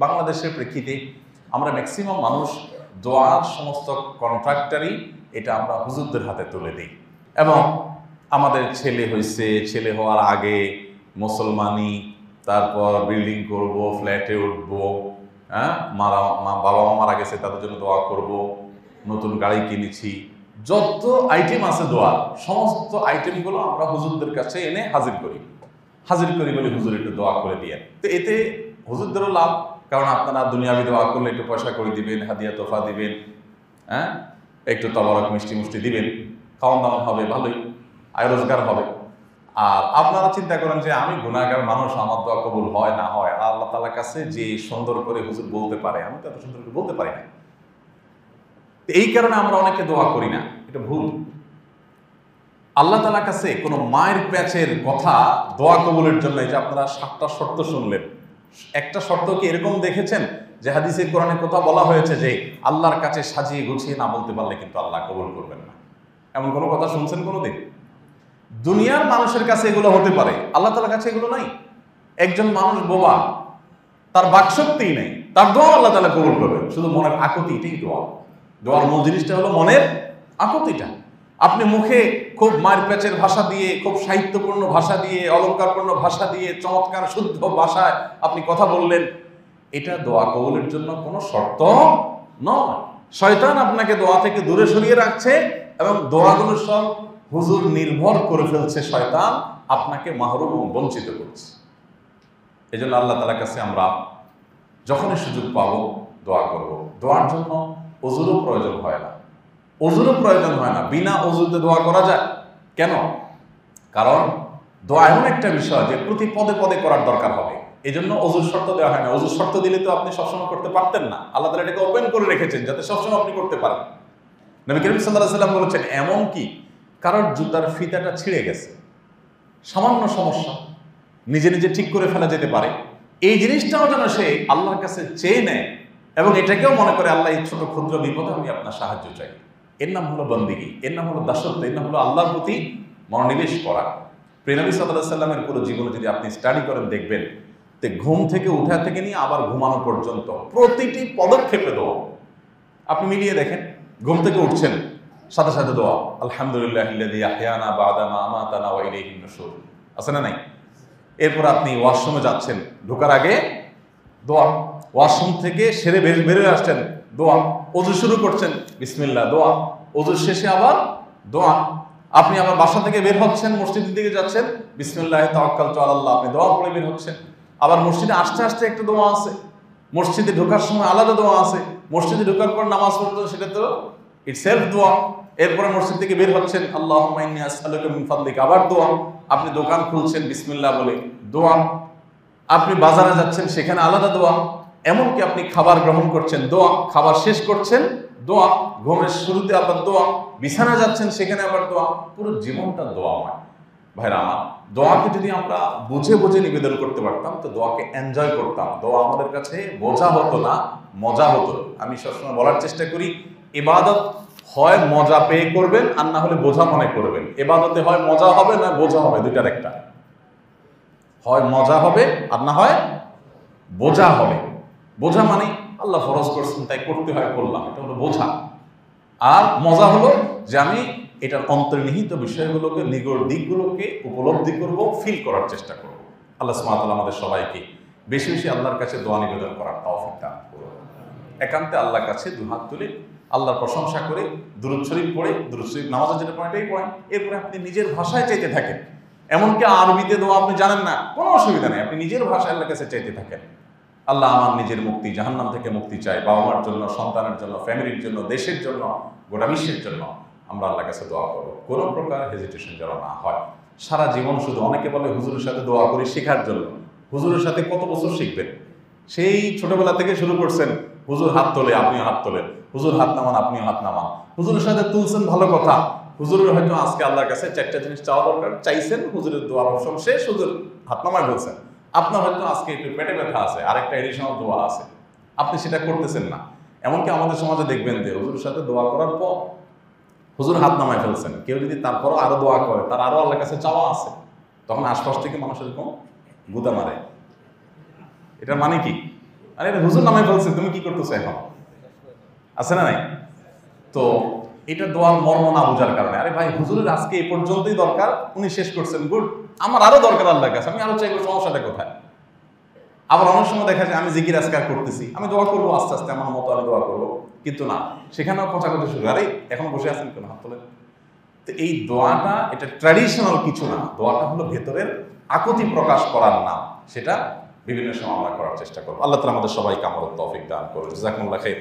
বাংলাদেশের প্রেক্ষিতে আমরা ম্যাক্সিমাম মানুষ দোয়ার সমস্ত কন্ট্রাক্টারই এটা আমরা হুজুরদের হাতে তুলে দিই এবং আমাদের ছেলে হয়েছে, ছেলে হওয়ার আগে মুসলমানি, তারপর বিল্ডিং করব, ফ্ল্যাটে উঠব, হ্যাঁ, বাবা মা মারা গেছে তাদের জন্য দোয়া করব, নতুন গাড়ি কিনেছি, যত আইটেম আছে দোয়ার সমস্ত আইটেমগুলো আমরা হুজুরদের কাছে এনে হাজির করি বলে হুজুর একটু দোয়া করে দিয়ে। তো এতে হুজুরদেরও লাভ, কারণ আপনারা দুনিয়াবি দোয়া করলে একটু পয়সা করে দিবেন, হাদিয়া তোফা দিবেন, হ্যাঁ, একটু তবরক মিষ্টি দিবেন, খাওয়ান দাওয়ান হবে, ভালোই আয় রোজগার হবে। আর আপনারা চিন্তা করেন যে আমি গুনাহগার মানুষ, আমার দোয়া কবুল হয় না হয়, আর আল্লাহ তাআলার কাছে যে সুন্দর করে হুজুর বলতে পারে, আমি তো এত সুন্দর করে বলতে পারি না। এই কারণে আমরা অনেকে দোয়া করি না, এটা ভুল। আল্লাহ তাআলার কাছে কোনো মায়ের প্যাচের কথা দোয়া কবুলের জন্য, এই যে আপনারা 7টা শর্ত শুনলেন, একটা শর্ত কি এরকম দেখেছেন যে হাদিসে কোরআনে কোথাও বলা হয়েছে যে আল্লাহর কাছে সাজিয়ে গুছিয়ে না বলতে পারলে কিন্তু আল্লাহ কবুল করবেন না? এমন কোনো কথা শুনছেন কোনোদিন? দুনিয়ার মানুষের কাছে এগুলো হতে পারে, আল্লাহ তাআলার কাছে এগুলো নাই। একজন মানুষ বোবা, তার বাকশক্তিই নেই, তার দোয়া আল্লাহ তাআলা কবুল করবেন, শুধু মনের আকুতি, এটাই দোয়া। দোয়ার মূল জিনিসটা হলো মনের আকুতিটা। আপনি মুখে খুব মায়ের প্যাচের ভাষা দিয়ে, খুব সাহিত্যপূর্ণ ভাষা দিয়ে, অলঙ্কারপূর্ণ ভাষা দিয়ে, চমৎকার শুদ্ধ ভাষায় আপনি কথা বললেন, এটা দোয়া কবুলের জন্য কোনো শর্ত নয়। শয়তান আপনাকে দোয়া থেকে দূরে সরিয়ে রাখছে এবং দোয়াগুলো সব হুজুর নির্ভর করে ফেলছে, শয়তান আপনাকে মাহরুম ও বঞ্চিত করছে। এই জন্য আল্লাহ তাআলার কাছে আমরা যখনই সুযোগ পাবো দোয়া করব। দোয়ার জন্য ওযুরও প্রয়োজন হয় না, বিনা ওযুতে দোয়া করা যায়। কেন? কারণ দোয়া এমন একটা বিষয় যে প্রতি পদে পদে করার দরকার হবে, এই জন্য ওযুর শর্ত দেওয়া হয় না। ওযুর শর্ত দিলে তো আপনি সবসময় করতে পারতেন না, আল্লাহ তাআলা এটাকে ওপেন করে রেখেছেন যাতে সবসময় আপনি করতে পারেন। নবী করিম সাল্লাল্লাহু আলাইহি ওয়াসাল্লাম বলেছেন, এমন কি কারোর জুতার ফিতাটা ছিঁড়ে গেছে, সামান্য সমস্যা, নিজে নিজে ঠিক করে ফেলা যেতে পারে, এই জিনিসটাও যেন সে আল্লাহর কাছে চেয়ে নেয় এবং এটাকেও মনে করে আল্লাহ এই ছোট ক্ষুদ্র বিপদে আমি আপনার সাহায্য চাই। এর নাম হলো বন্দেগী, এর নাম হলো দাসত্ব, এর নাম হলো আল্লাহর প্রতি মনোনিবেশ করা। প্রিয় নবী সাল্লাল্লাহু আলাইহি ওয়াসাল্লামের পুরো জীবনে যদি আপনি স্টাডি করেন, দেখবেন যে ঘুম থেকে উঠা থেকে নিয়ে আবার ঘুমানো পর্যন্ত প্রতিটি পদক্ষেপে দোয়া। আপনি মিলিয়ে দেখেন, ঘুম থেকে উঠছেন, সাথে সাথে দোয়া, আলহামদুলিল্লাহিল্লাযী আহইয়ানা বা'দা মা আমাতানা ওয়া ইলাইহিন নুশুর, আছে না নাই? এরপর আপনি ওয়াশরুমে যাচ্ছেন, ঢোকার আগে দোয়া, ওয়াশরুম থেকে সেরে বেরিয়ে আসছেন, দোয়া, ওযু শুরু করছেন, বিসমিল্লাহ, দোয়া, ওযু শেষে আবার দোয়া, আপনি আবার বাসা থেকে বের হচ্ছেন, মসজিদের দিকে যাচ্ছেন, বিসমিল্লাহি তাওয়াক্কালতু আলাল্লাহ, আপনি দোয়া পড়ে বের হচ্ছেন। আবার মসজিদে আসতে আসতে একটা দোয়া আছে, মসজিদে ঢোকার সময় আলাদা দোয়া আছে, মসজিদে ঢোকার পর নামাজ পড়তে সেটা তো ইটসেলফ দোয়া। এরপরে মসজিদ থেকে বের হচ্ছেন, আল্লাহুম্মা ইন্নী আসআলুকা মিন ফাদলিকা, আবার দোয়া। আপনি দোকান খুলছেন, বিসমিল্লাহ বলে দোয়া। আপনি বাজারে যাচ্ছেন, সেখানে আলাদা দোয়া। এমনকি আপনি খাবার গ্রহণ করছেন, দোয়া, খাবার শেষ করছেন, দোয়া, ঘুমের শুরুতে আবার দোয়া, বিছানা যাচ্ছেন, সেখানে আবার দোয়া, পুরো জীবনটা দোয়াময়। ভাইরা আমার, দোয়াকে যদি আমরা বুঝে বুঝে নিবেদন করতে পারতাম তো দোয়াকে এনজয় করতাম, দোয়া আমাদের কাছে বোঝা হতো না, মজা হতো। আমি সবসময় বলার চেষ্টা করি, ইবাদত হয় মজা পেয়ে করবেন আর না হলে বোঝা মনে করবেন। ইবাদতে হয় মজা হবে না বোঝা হবে, দুইটার একটা, হয় মজা হবে আর না হয় বোঝা হবে। বোঝা মানে আল্লাহ ফরজ করছেন তাই করতে হয়, করলাম, এটা হলো বোঝা। আর মজা হলো যে আমি এটার অন্তর্নিহিত বিষয়গুলোকে, নিগড় দিকগুলোকে উপলব্ধি করব, ফিল করার চেষ্টা করব। আল্লাহ সুবহানাহু ওয়া তাআলা আমাদের সবাইকে বেশি বেশি আল্লাহর কাছে দোয়া নিবেদন করার তৌফিক দান করুন। একান্তে আল্লাহর কাছে দুহাত তুলে আল্লাহর প্রশংসা করে দুরূদ শরীফ পড়ে, দুরূদ শরীফ নামাজে যেটা পড়েন এটাই পড়েন, এরপরে আপনি নিজের ভাষায় চাইতে থাকেন। এমনকি আরবিতে দোয়া আপনি জানেন না, কোনো অসুবিধা নেই, আপনি নিজের ভাষায় আল্লাহর কাছে চাইতে থাকেন। আল্লাহ আমার নিজের মুক্তি, জাহান্নাম থেকে মুক্তি চাই, বাবা মার জন্য, সন্তানের জন্য, ফ্যামিলির জন্য, দেশের জন্য, গোটা বিশ্বের জন্য আমরা আল্লাহর কাছে দোয়া করবো, কোনো প্রকার হেজিটেশন যেন না হয়। সারা জীবন শুধু, অনেকে বলে হুজুরের সাথে দোয়া করি শেখার জন্য, হুজুরের সাথে কত বছর শিখবেন? সেই ছোটবেলা থেকে শুরু করছেন, হুজুর হাত তোলে আপনিও হাত তোলেন, হুজুর হাত নামান আপনিও হাত নামান, হুজুরের সাথে তুলছেন, ভালো কথা। হুজুরের হয়তো আজকে আল্লাহর কাছে 4টা জিনিস চাওয়া দরকার, চাইছেন, হুজুরের দোয়ার অপশন শেষ, হুজুর হাত নামায় বলছেন। আপনার হয়তো আজকে একটু পেটে ব্যথা আছে, আরেকটা এডিশনাল দোয়া আছে, আপনি সেটা করতেছেন না। এমনকি আমাদের সমাজে দেখবেন যে হুজুরের সাথে দোয়া করার পর হুজুর হাত নামায় ফেলছেন, কেউ যদি তারপরও আরো দোয়া করে, তার আরো আল্লাহর কাছে চাওয়া আছে, তখন আশপাশ থেকে মানুষ এরকম গুদা মারে। এটার মানে কি? আরে এটা হুজুর নামায় ফেলছে, তুমি কি করতেছো এখন? আছে না নাই? তো এটা দোয়ার মর্ম না বোঝার কারণে, আরে ভাই হুজুরের আজকে এই পর্যন্তই দরকার, উনি শেষ করছেন, গুড, আমার আরো দরকার আল্লাহর কাছে, আমি আরো চাইবো, সমস্যাটা কোথায়? আবার অনেক সময় দেখা যায় আমি জিকির আজকার করতেছি, আমি দোয়া করবো আস্তে আস্তে, আমার মতো আমি দোয়া করবো, কিন্তু না, সেখানেও খোঁচাখুচি শুরু, আরে এখন বসে আছেন কেন, হাত তোলেন। তো এই দোয়াটা এটা ট্র্যাডিশনাল কিছু না, দোয়াটা হলো ভেতরের আকুতি প্রকাশ করার নাম, সেটা বিভিন্ন সময় আমরা করার চেষ্টা করবো। আল্লাহ তাআলা আমাদের সবাইকে আমলের তৌফিক দান করুন। জাযাকুমুল্লাহ খাইর।